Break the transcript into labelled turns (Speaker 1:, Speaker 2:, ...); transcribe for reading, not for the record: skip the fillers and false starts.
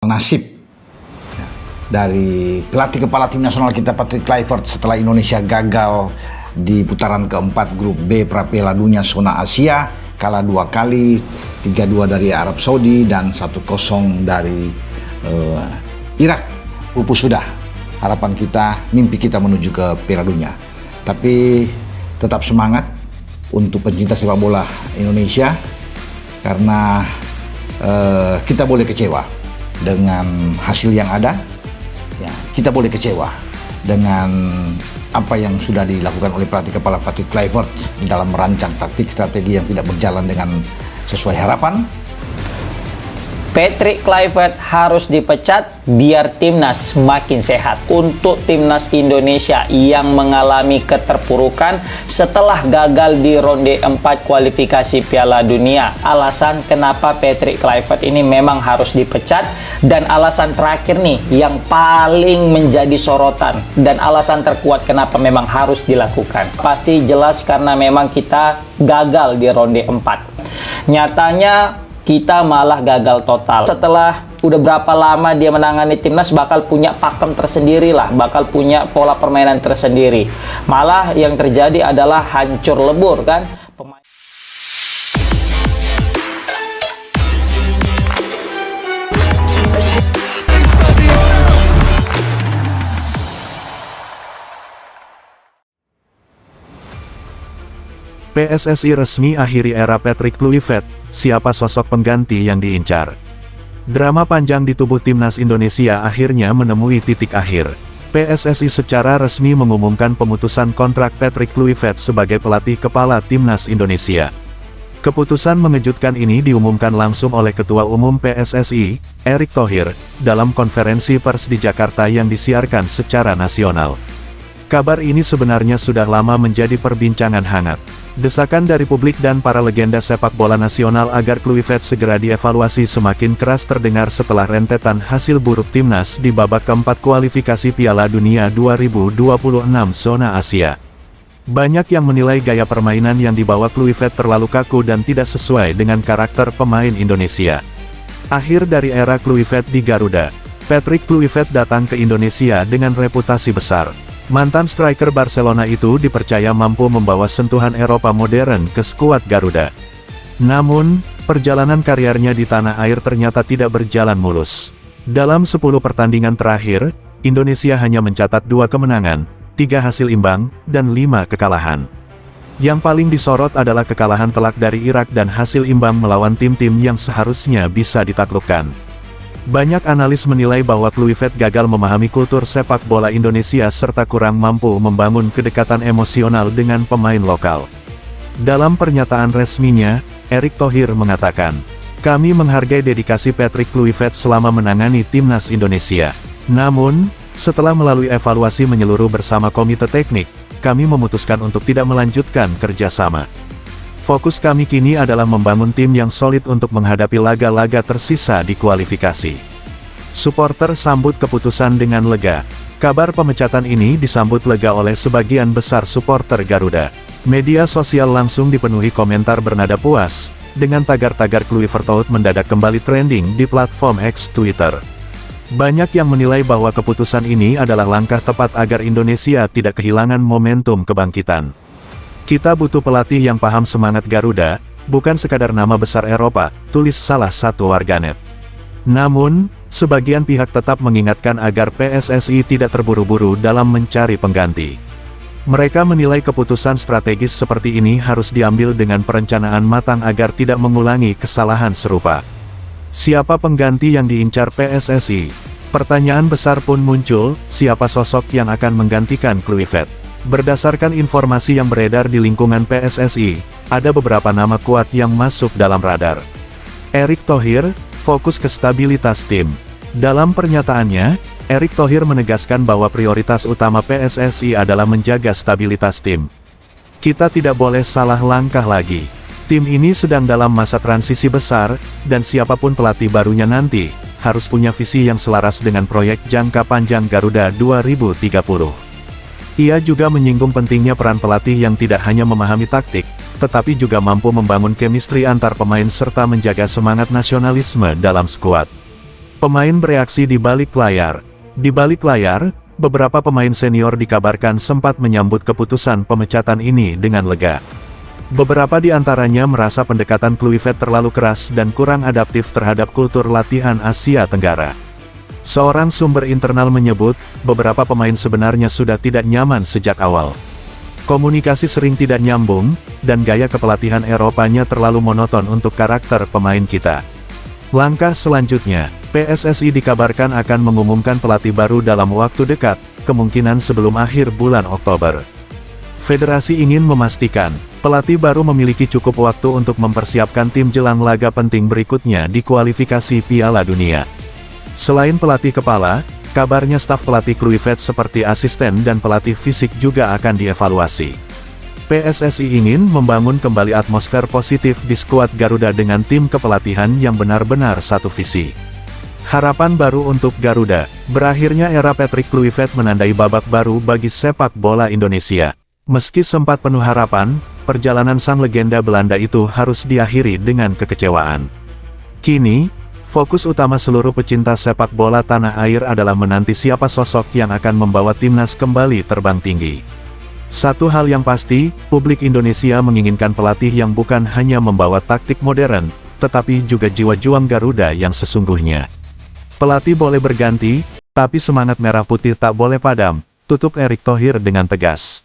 Speaker 1: Nasib dari pelatih kepala tim nasional kita Patrick Kluivert setelah Indonesia gagal di putaran keempat grup B pra Piala Dunia zona Asia, kalah 2 kali, 3-2 dari Arab Saudi dan 1-0 dari Irak. Pupus sudah harapan kita, mimpi kita menuju ke Piala Dunia. Tapi tetap semangat untuk pencinta sepak bola Indonesia, karena kita boleh kecewa dengan hasil yang ada, ya, kita boleh kecewa dengan apa yang sudah dilakukan oleh pelatih kepala Patrick Kluivert dalam merancang taktik strategi yang tidak berjalan dengan sesuai harapan.
Speaker 2: Patrick Kluivert harus dipecat biar timnas semakin sehat. Untuk timnas Indonesia yang mengalami keterpurukan setelah gagal di ronde 4 kualifikasi Piala Dunia. Alasan kenapa Patrick Kluivert ini memang harus dipecat, dan alasan terakhir nih yang paling menjadi sorotan dan alasan terkuat kenapa memang harus dilakukan. Pasti jelas karena memang kita gagal di ronde 4. Nyatanya kita malah gagal total. Setelah udah berapa lama dia menangani timnas, bakal punya pakem tersendiri lah, bakal punya pola permainan tersendiri. Malah yang terjadi adalah hancur lebur kan.
Speaker 3: PSSI resmi akhiri era Patrick Kluivert, siapa sosok pengganti yang diincar? Drama panjang di tubuh timnas Indonesia akhirnya menemui titik akhir. PSSI secara resmi mengumumkan pemutusan kontrak Patrick Kluivert sebagai pelatih kepala timnas Indonesia. Keputusan mengejutkan ini diumumkan langsung oleh Ketua Umum PSSI, Erick Thohir, dalam konferensi pers di Jakarta yang disiarkan secara nasional. Kabar ini sebenarnya sudah lama menjadi perbincangan hangat. Desakan dari publik dan para legenda sepak bola nasional agar Kluivert segera dievaluasi semakin keras terdengar setelah rentetan hasil buruk timnas di babak keempat kualifikasi Piala Dunia 2026 zona Asia. Banyak yang menilai gaya permainan yang dibawa Kluivert terlalu kaku dan tidak sesuai dengan karakter pemain Indonesia. Akhir dari era Kluivert di Garuda, Patrick Kluivert datang ke Indonesia dengan reputasi besar. Mantan striker Barcelona itu dipercaya mampu membawa sentuhan Eropa modern ke skuad Garuda. Namun, perjalanan karirnya di tanah air ternyata tidak berjalan mulus. Dalam 10 pertandingan terakhir, Indonesia hanya mencatat 2 kemenangan, 3 hasil imbang, dan 5 kekalahan. Yang paling disorot adalah kekalahan telak dari Irak dan hasil imbang melawan tim-tim yang seharusnya bisa ditaklukkan. Banyak analis menilai bahwa Kluivert gagal memahami kultur sepak bola Indonesia serta kurang mampu membangun kedekatan emosional dengan pemain lokal. Dalam pernyataan resminya, Erick Thohir mengatakan, "Kami menghargai dedikasi Patrick Kluivert selama menangani timnas Indonesia. Namun, setelah melalui evaluasi menyeluruh bersama komite teknik, kami memutuskan untuk tidak melanjutkan kerjasama. Fokus kami kini adalah membangun tim yang solid untuk menghadapi laga-laga tersisa di kualifikasi." Supporter sambut keputusan dengan lega. Kabar pemecatan ini disambut lega oleh sebagian besar supporter Garuda. Media sosial langsung dipenuhi komentar bernada puas, dengan tagar-tagar Kluivert out mendadak kembali trending di platform X Twitter. Banyak yang menilai bahwa keputusan ini adalah langkah tepat agar Indonesia tidak kehilangan momentum kebangkitan. "Kita butuh pelatih yang paham semangat Garuda, bukan sekadar nama besar Eropa," tulis salah satu warganet. Namun, sebagian pihak tetap mengingatkan agar PSSI tidak terburu-buru dalam mencari pengganti. Mereka menilai keputusan strategis seperti ini harus diambil dengan perencanaan matang agar tidak mengulangi kesalahan serupa. Siapa pengganti yang diincar PSSI? Pertanyaan besar pun muncul, siapa sosok yang akan menggantikan Kluivert? Berdasarkan informasi yang beredar di lingkungan PSSI, ada beberapa nama kuat yang masuk dalam radar. Erick Thohir, fokus ke stabilitas tim. Dalam pernyataannya, Erick Thohir menegaskan bahwa prioritas utama PSSI adalah menjaga stabilitas tim. "Kita tidak boleh salah langkah lagi. Tim ini sedang dalam masa transisi besar, dan siapapun pelatih barunya nanti, harus punya visi yang selaras dengan proyek jangka panjang Garuda 2030. Ia juga menyinggung pentingnya peran pelatih yang tidak hanya memahami taktik, tetapi juga mampu membangun chemistry antar pemain serta menjaga semangat nasionalisme dalam skuad. Pemain bereaksi di balik layar. Di balik layar, beberapa pemain senior dikabarkan sempat menyambut keputusan pemecatan ini dengan lega. Beberapa di antaranya merasa pendekatan Kluivert terlalu keras dan kurang adaptif terhadap kultur latihan Asia Tenggara. Seorang sumber internal menyebut, beberapa pemain sebenarnya sudah tidak nyaman sejak awal. Komunikasi sering tidak nyambung, dan gaya kepelatihan Eropanya terlalu monoton untuk karakter pemain kita. Langkah selanjutnya, PSSI dikabarkan akan mengumumkan pelatih baru dalam waktu dekat, kemungkinan sebelum akhir bulan Oktober. Federasi ingin memastikan, pelatih baru memiliki cukup waktu untuk mempersiapkan tim jelang laga penting berikutnya di kualifikasi Piala Dunia. Selain pelatih kepala, kabarnya staf pelatih Kluivert seperti asisten dan pelatih fisik juga akan dievaluasi. PSSI ingin membangun kembali atmosfer positif di skuad Garuda dengan tim kepelatihan yang benar-benar satu visi. Harapan baru untuk Garuda, berakhirnya era Patrick Kluivert menandai babak baru bagi sepak bola Indonesia. Meski sempat penuh harapan, perjalanan sang legenda Belanda itu harus diakhiri dengan kekecewaan. Kini, fokus utama seluruh pecinta sepak bola tanah air adalah menanti siapa sosok yang akan membawa timnas kembali terbang tinggi. Satu hal yang pasti, publik Indonesia menginginkan pelatih yang bukan hanya membawa taktik modern, tetapi juga jiwa juang Garuda yang sesungguhnya. Pelatih boleh berganti, tapi semangat merah putih tak boleh padam, tutup Erick Thohir dengan tegas.